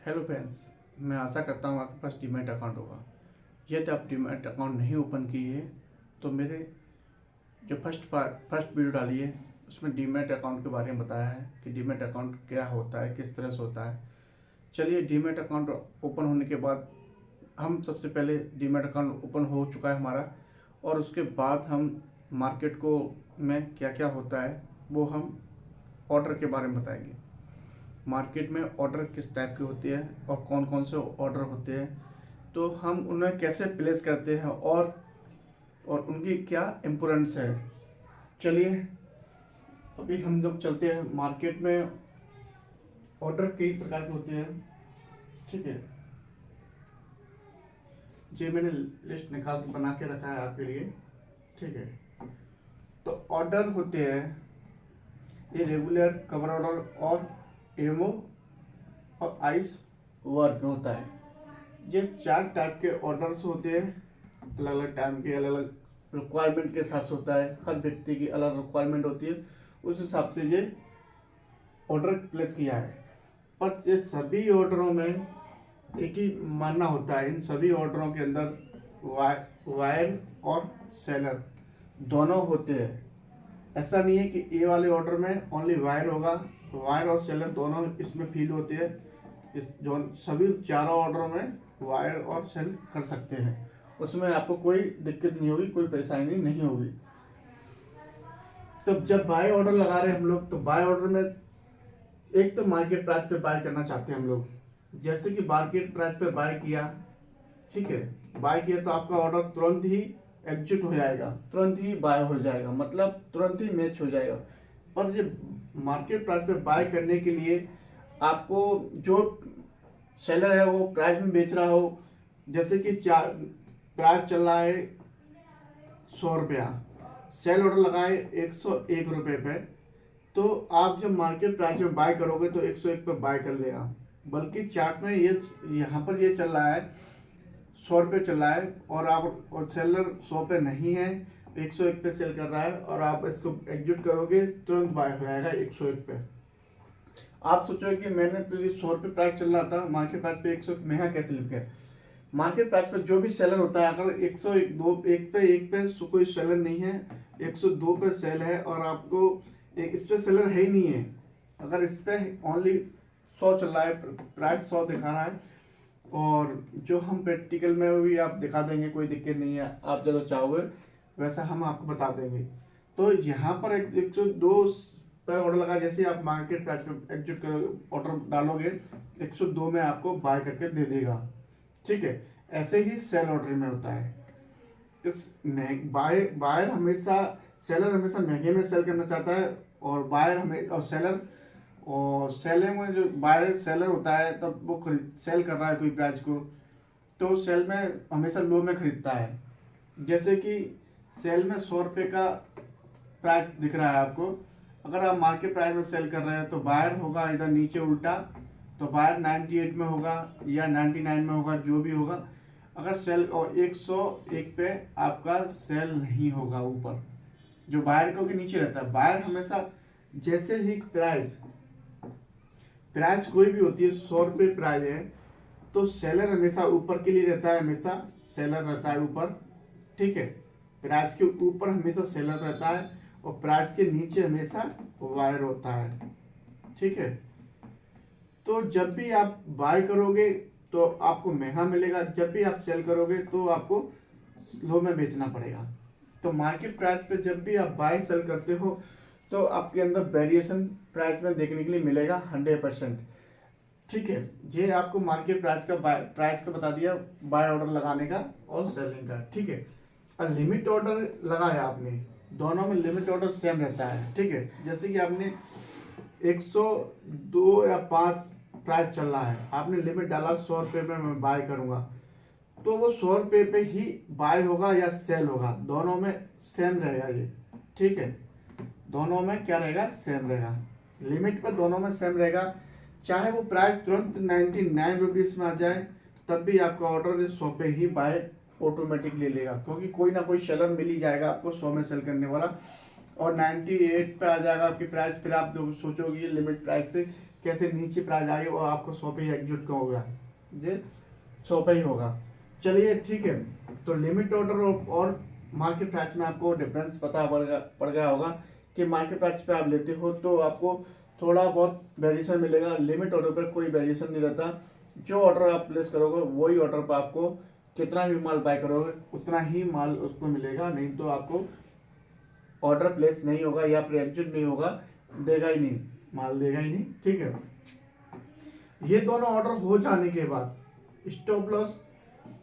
Hello friends, मैं आशा करता हूँ आपके पास डीमैट अकाउंट होगा। यदि आप डीमैट अकाउंट नहीं ओपन किए तो मेरे जो फर्स्ट वीडियो डाली है उसमें डीमैट अकाउंट के बारे में बताया है कि डीमैट अकाउंट क्या होता है, किस तरह से होता है। चलिए, डीमैट अकाउंट ओपन होने के बाद हम सबसे पहले डीमैट अकाउंट ओपन हो चुका है हमारा, और उसके बाद हम मार्केट को में क्या क्या होता है वो हम ऑर्डर के बारे में बताएंगे। मार्केट में ऑर्डर किस टाइप की होती है और कौन कौन से ऑर्डर होते हैं, तो हम उन्हें कैसे प्लेस करते हैं और उनकी क्या इम्पोर्टेंस है। चलिए, अभी हम जब चलते हैं मार्केट में, ऑर्डर कई प्रकार के होते हैं। ठीक है, ये मैंने लिस्ट निकाल के बना के रखा है आपके लिए। ठीक है, तो ऑर्डर होते हैं ये रेगुलर, कवर ऑर्डर और एमओ और आइस वर्क होता है। ये 4 टाइप के ऑर्डर्स होते हैं, अलग अलग टाइम के, अलग अलग रिक्वायरमेंट के हिसाब से होता है। हर व्यक्ति की अलग रिक्वायरमेंट होती है, उस हिसाब से ये ऑर्डर प्लेस किया है। पर ये सभी ऑर्डरों में एक ही मानना होता है, इन सभी ऑर्डरों के अंदर वायर और सेलर दोनों होते हैं। ऐसा नहीं है कि ए वाले ऑर्डर में ओनली वायर होगा, वायर और सेलर दोनों इसमें फील होते हैं। इस जो सभी चारों ऑर्डरों में वायर और सेल कर सकते हैं, उसमें आपको कोई दिक्कत नहीं होगी, कोई परेशानी नहीं होगी। तो जब बाय ऑर्डर लगा रहे हैं हम लोग, तो बाय ऑर्डर में एक तो मार्केट प्राइस पे बाय करना चाहते हैं हम लोग। जैसे कि मार्केट प्राइस पे बाय किया, ठीक है, बाय किया तो आपका ऑर्डर तुरंत ही एग्जिट हो जाएगा, तुरंत ही बाय हो जाएगा, मतलब तुरंत ही मैच हो जाएगा। पर ये मार्केट प्राइस पे बाय करने के लिए आपको जो सेलर है वो प्राइस में बेच रहा हो, जैसे कि प्राइस चल रहा है 100 रुपया, सेल ऑर्डर लगाए 101 रुपये पे, तो आप जब मार्केट प्राइस में बाय करोगे तो 101 पे बाय कर लेगा। बल्कि चार्ट में ये यहाँ पर ये चल रहा है 100 रुपये चल रहा है, और सेलर 100 पे नहीं है, 101 पे सेल कर रहा है, और आप इसको एग्जिट करोगे तुरंत बाय हो जाएगा 101 पे। आप सोचो कि मैंने तो ये 100 रुपये प्राइस चल रहा था, मार्केट प्राइस पे 101 महंगा कैसे लिख गया। मार्केट प्राइस पे जो भी सेलर होता है, अगर 102 एक पे कोई सेलर नहीं है, 102 पे सेल है, और आपको इस पे सेलर है ही नहीं है, अगर इस पे ओनली 100 चल रहा है, प्राइस 100 दिखा रहा है, और जो हम प्रैक्टिकल में भी आप दिखा देंगे, कोई दिक्कत नहीं है, आप जैसा चाहोगे वैसा हम आपको बता देंगे। तो यहाँ पर 102 पर ऑर्डर लगा, जैसे आप मार्केट प्राइस पे एग्जिट करोगे, ऑर्डर डालोगे, 102 में आपको बाय करके दे देगा। ठीक है, ऐसे ही सेल ऑर्डर में होता है। बायर हमेशा, सेलर हमेशा महंगे में सेल करना चाहता है, और बायर हमें और सेलर, और सेलिंग में जो बायर सेलर होता है तब वो सेल कर रहा है कोई प्राइस को, तो सेल में हमेशा लो में खरीदता है। जैसे कि सेल में 100 रुपये का प्राइस दिख रहा है आपको, अगर आप मार्केट प्राइस में सेल कर रहे हैं तो बायर होगा इधर नीचे उल्टा, तो बायर 98 में होगा या 99 में होगा, जो भी होगा। अगर सेल और 101 पे आपका सेल नहीं होगा ऊपर, जो बायर को के नीचे रहता है। बायर हमेशा जैसे ही प्राइस कोई भी होती है, 100 रुपये प्राइस है, तो सेलर हमेशा ऊपर के लिए रहता है, हमेशा सेलर रहता है ऊपर। ठीक है, प्राइस के ऊपर हमेशा सेलर रहता है, और प्राइस के नीचे हमेशा वायर होता है। ठीक है, तो जब भी आप बाय करोगे तो आपको महंगा मिलेगा, जब भी आप सेल करोगे तो आपको लो में बेचना पड़ेगा। तो मार्केट प्राइस पे जब भी आप बाय सेल करते हो तो आपके अंदर वेरिएशन प्राइस में देखने के लिए मिलेगा 100%। ठीक है, ये आपको मार्केट प्राइस का बता दिया, बाय ऑर्डर लगाने का और सेलिंग का। ठीक है, और लिमिट ऑर्डर लगाया आपने, दोनों में लिमिट ऑर्डर सेम रहता है। ठीक है, जैसे कि आपने 102 या 5 प्राइस चल रहा है, आपने लिमिट डाला 100 रुपये में मैं बाय करूंगा, तो वो 100 रुपये पे ही बाय होगा या सेल होगा, दोनों में सेम रहेगा ये। ठीक है, दोनों में क्या रहेगा, सेम रहेगा, लिमिट पे दोनों में सेम रहेगा। चाहे वो प्राइस तुरंत 99 रुपीज़ में आ जाए, तब भी आपका ऑर्डर 100 पे ही बाय ऑटोमेटिक ले लेगा, क्योंकि कोई ना कोई सेलर मिल ही जाएगा आपको 100 में सेल करने वाला। और 98 पे आ जाएगा आपकी प्राइस, फिर आप जो सोचोगे लिमिट प्राइस से कैसे नीचे प्राइस आएगी, और आपको 100 पे ही एग्जीक्यूट का होगा, ये 100 पे ही होगा। चलिए ठीक है, तो लिमिट ऑर्डर और मार्केट प्राइस में आपको डिफरेंस पता पड़ गया होगा कि मार्केट प्राइस पे आप लेते हो तो आपको थोड़ा बहुत वेरिएशन मिलेगा, लिमिट ऑर्डर पर कोई वेरिएशन नहीं रहता। जो ऑर्डर आप प्लेस करोगे वही ऑर्डर पर आपको कितना भी माल बाय करोगे उतना ही माल उसको मिलेगा, नहीं तो आपको ऑर्डर प्लेस नहीं होगा या फिर एग्जीक्यूट नहीं होगा, देगा ही नहीं, माल देगा ही नहीं। ठीक है, ये दोनों ऑर्डर हो जाने के बाद स्टॉप लॉस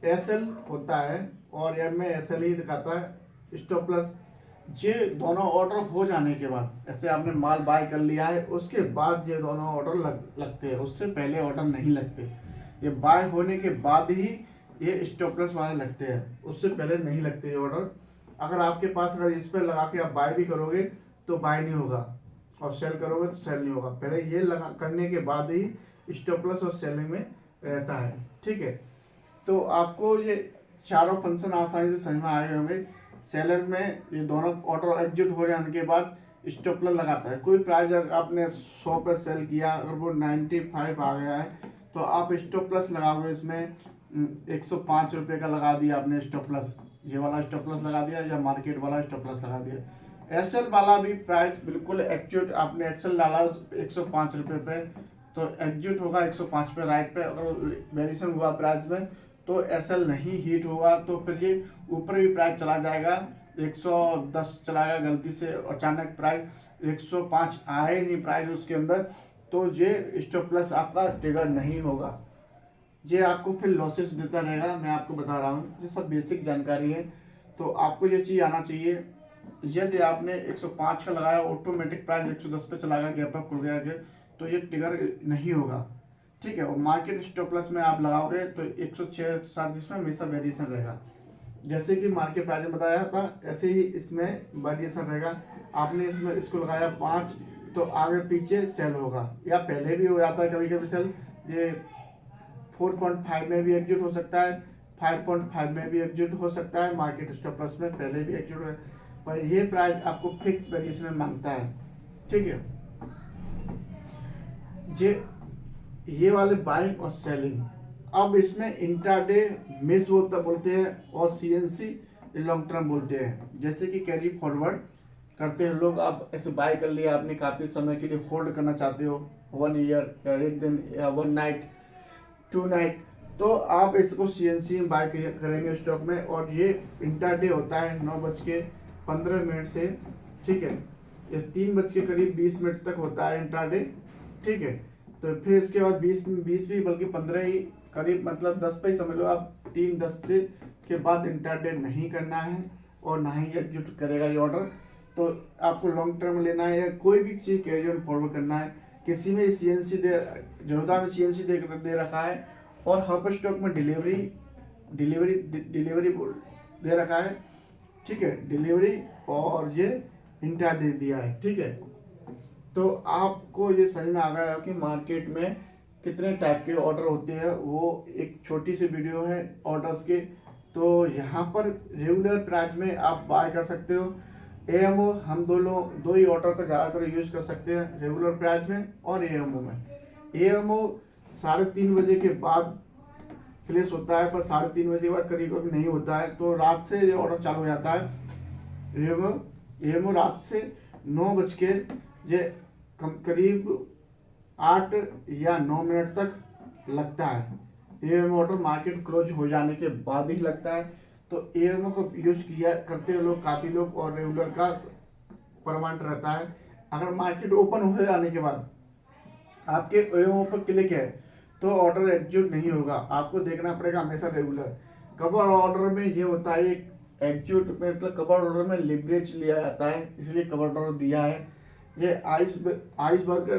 एसएल होता है और एम में एसएल ही दिखाता है स्टॉप लॉस। ये दोनों ऑर्डर हो जाने के बाद, ऐसे आपने माल बाय कर लिया है उसके बाद ये दोनों ऑर्डर लगते हैं, उससे पहले ऑर्डर नहीं लगते। ये बाय होने के बाद ही ये स्टॉप लॉस वाले लगते हैं, उससे पहले नहीं लगते ये ऑर्डर। अगर आपके पास अगर इस पर लगा के आप बाय भी करोगे तो बाय नहीं होगा, और सेल करोगे तो सेल नहीं होगा, पहले ये लगा करने के बाद ही स्टॉप लॉस और सेलिंग में रहता है। ठीक है, तो आपको ये चारों फंक्शन आसानी से समझ में आ गए होंगे। सेलर में ये दोनों ऑर्डर एग्जीक्यूट हो जाने के बाद स्टॉप लॉस लगाता है। कोई प्राइस अगर आपने 100 पर सेल किया, अगर वो 95 आ गया है तो आप स्टॉप लॉस लगाओगे, इसमें 105 रुपये का लगा दिया आपने स्टॉप लॉस, ये वाला स्टॉप लॉस लगा दिया या मार्केट वाला स्टॉप लॉस लगा दिया। एसएल वाला भी प्राइस बिल्कुल एग्जीक्यूट, आपने एक्सेल डाला 105 रुपये पे तो एग्जीक्यूट होगा 105 पे राइट पे। अगर वेरिएशन हुआ प्राइस में तो एसएल नहीं हिट हुआ तो फिर ये ऊपर भी प्राइस चला जाएगा, 110 चलाएगा गलती से, अचानक प्राइस 105 आए नहीं प्राइस उसके अंदर, तो ये स्टॉप लॉस आपका ट्रिगर नहीं होगा, ये आपको फिर लॉसेस देता रहेगा। मैं आपको बता रहा हूँ, ये सब बेसिक जानकारी है, तो आपको ये चीज़ आना चाहिए। यदि आपने 105 का लगाया, ऑटोमेटिक प्राइस 110 पे चला गया, गैप अप खुल गया, तो ये ट्रिगर नहीं होगा। ठीक है, और मार्केट स्टॉप लॉस में आप लगाओगे तो 106 7 इसमें हमेशा वेरिएशन रहेगा, जैसे कि मार्केट प्राइस में बताया था ऐसे ही इसमें वेरिएशन रहेगा। आपने इसमें इसको लगाया 5 तो आगे पीछे सेल होगा, या पहले भी हो जाता है कभी कभी सेल, ये 4.5 में भी एग्जीक्यूट हो सकता है, 5.5 में भी एग्जीक्यूट हो सकता है, मार्केट स्टॉप लॉस में पहले भी एग्जीक्यूट है, पर ये प्राइस आपको फिक्स वेरिएशन में मांगता है। ठीक है, ये वाले बाइंग और सेलिंग, अब इसमें इंट्राडे मिस बोलते हैं और सीएनसी लॉन्ग टर्म बोलते हैं। जैसे कि कैरी फॉरवर्ड करते हैं लोग, आप ऐसे बाय कर लिया, आपने काफ़ी समय के लिए होल्ड करना चाहते हो, 1 ईयर या 1 दिन या 1 नाइट 2 नाइट, तो आप इसको सीएनसी में बाय करेंगे स्टॉक में, और ये इंट्राडे होता है 9:15 से। ठीक है, ये 3 बज के करीब 20 मिनट तक होता है इंट्राडे। ठीक है, तो फिर इसके बाद 20 भी बल्कि 15 ही करीब, मतलब 10 पे ही समझ लो आप, 3-10 के बाद इंट्राडे नहीं करना है और ना ही एग्जीक्यूट करेगा ये ऑर्डर। तो आपको लॉन्ग टर्म लेना है या कोई भी चीज़ कैरी ऑन फॉरवर्ड करना है, किसी में सीएनसी जोधा में सीएनसी दे रखा है, और हब स्टॉक में डिलीवरी दे रखा है। ठीक है, डिलीवरी और ये इंट्राडे दिया है। ठीक है, तो आपको ये समझ में आ गया कि मार्केट में कितने टाइप के ऑर्डर होते हैं, वो एक छोटी सी वीडियो है ऑर्डर्स के। तो यहाँ पर रेगुलर प्राइस में आप बाय कर सकते हो, एएमओ हम दो ही ऑर्डर का ज़्यादातर यूज कर सकते हैं, रेगुलर प्राइस में और एएमओ में। एएमओ 3:30 बजे के बाद प्लेस होता है, पर 3:30 बजे के बाद करीब कभी नहीं होता है, तो रात से ये ऑर्डर चालू हो जाता है। एएमओ रात से 9 बज के ये करीब 8 या 9 मिनट तक लगता है। एएमओ ऑर्डर मार्केट क्लोज हो जाने के बाद ही लगता है, तो एएमओ को यूज किया करते हैं लोग, काफ़ी लोग, और रेगुलर का परमानेंट रहता है। अगर मार्केट ओपन हो जाने के बाद आपके एएमओ पर क्लिक है तो ऑर्डर एग्जीक्यूट नहीं होगा, आपको देखना पड़ेगा हमेशा रेगुलर। कवर ऑर्डर में ये होता है, एग्जीक्यूट में मतलब कवर ऑर्डर में लिवरेज लिया जाता है, इसलिए कवर ऑर्डर दिया है। ये आइस बर्गर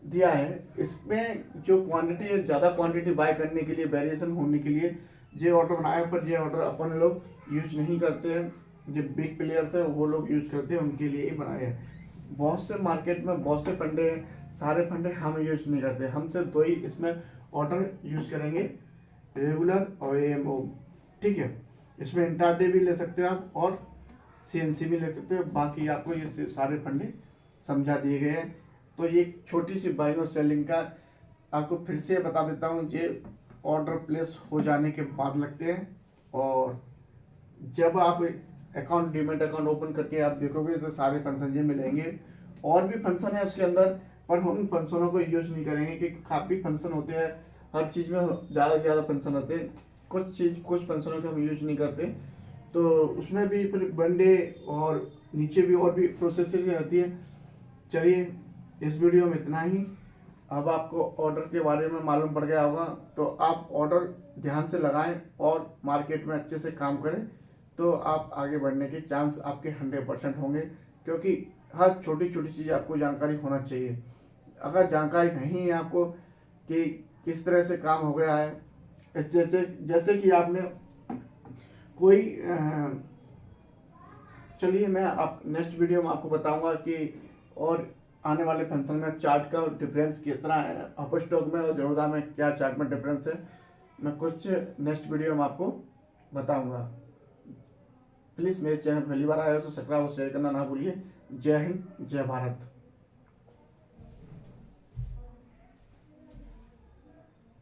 दिया है, इसमें जो क्वांटिटी है, ज़्यादा क्वांटिटी बाय करने के लिए, वेरिएशन होने के लिए ये ऑर्डर बनाया, पर ये ऑर्डर अपन लोग यूज नहीं करते हैं, जो बिग प्लेयर्स है वो लोग यूज करते हैं, उनके लिए ही बनाए हैं। बहुत से मार्केट में बहुत से फंडे हैं, सारे फंडे हम यूज नहीं करते, हम सिर्फ 2 ही इसमें ऑर्डर यूज करेंगे, रेगुलर और एएमओ। ठीक है, इसमें इंट्राडे भी ले सकते हो आप और CNC भी ले सकते हो। बाकी आपको ये सारे फंडे समझा दिए गए हैं। तो ये छोटी सी बाइंग और सेलिंग का आपको फिर से बता देता हूँ, ये ऑर्डर प्लेस हो जाने के बाद लगते हैं। और जब आप अकाउंट डीमेट अकाउंट ओपन करके आप देखोगे तो सारे फंक्शन ये मिलेंगे। और भी फंक्शन है उसके अंदर, पर हम उन फंक्शनों को यूज नहीं करेंगे क्योंकि काफ़ी फंक्शन होते हैं, हर चीज़ में ज़्यादा से ज़्यादा फंक्शन होते हैं। कुछ फंक्शनों को हम यूज नहीं करते, तो उसमें भी फिर बंडे और नीचे भी और भी प्रोसेसिंग रहती है। चलिए, इस वीडियो में इतना ही। अब आपको ऑर्डर के बारे में मालूम पड़ गया होगा, तो आप ऑर्डर ध्यान से लगाएं और मार्केट में अच्छे से काम करें, तो आप आगे बढ़ने के चांस आपके 100% होंगे। क्योंकि हर छोटी छोटी चीज़ आपको जानकारी होना चाहिए। अगर जानकारी नहीं है आपको कि किस तरह से काम हो गया है, जैसे जैसे कि आपने कोई चलिए, मैं आप नेक्स्ट वीडियो में आपको बताऊंगा कि और आने वाले फंक्शन में चार्ट का डिफरेंस कितना है, अपर स्टॉक में और जोरदार में क्या चार्ट में डिफरेंस है, मैं कुछ नेक्स्ट वीडियो में आपको बताऊंगा। प्लीज़ मेरे चैनल पहली बार आए हो तो सब्सक्राइब और शेयर करना ना भूलिए। जय हिंद, जय भारत।